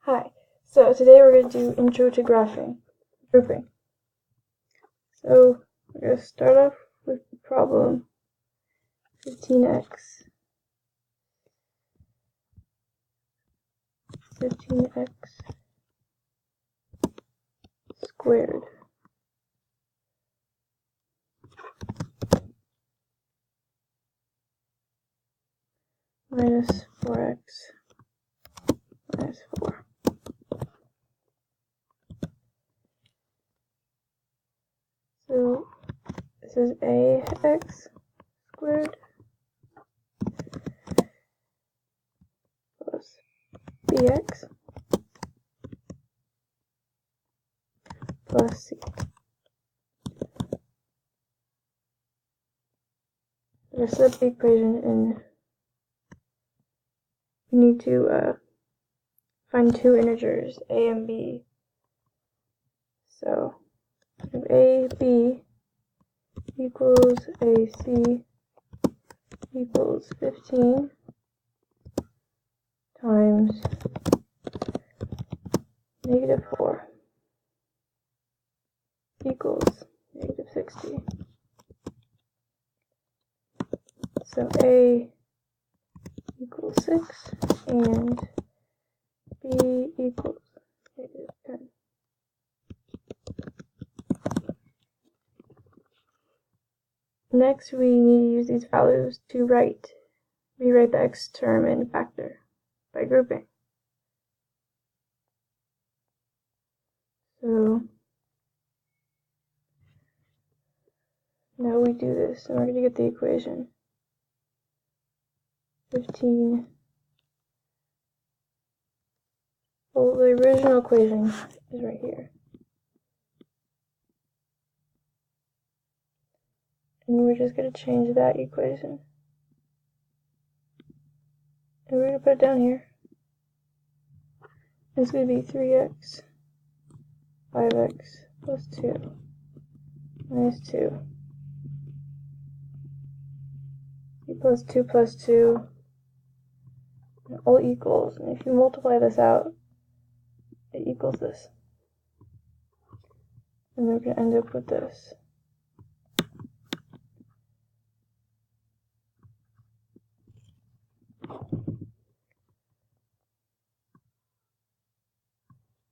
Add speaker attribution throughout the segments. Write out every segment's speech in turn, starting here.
Speaker 1: Hi, so today we're going to do intro to grouping. So we're going to start off with the problem 15x squared minus 4x minus 4. So this is ax squared plus bx plus c. We're going to set up the equation, and we need to find two integers, a and b. So if ab equals ac equals 15 times negative 4 equals negative 60. So a equals 6 and b equals negative 10. Next, we need to use these values to rewrite the x term in factor by grouping. So now we do this, and we're going to get the equation 15. Well, the original equation is right here. And we're just going to change that equation. And we're going to put it down here. It's going to be 3x, 5x plus 2 minus 2. Plus 2 all equals. And if you multiply this out, it equals this. And we're going to end up with this.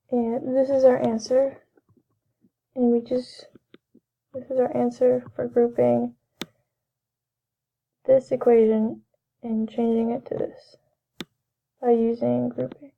Speaker 1: And this is our answer. And this is our answer for grouping this equation and changing it to this by using grouping.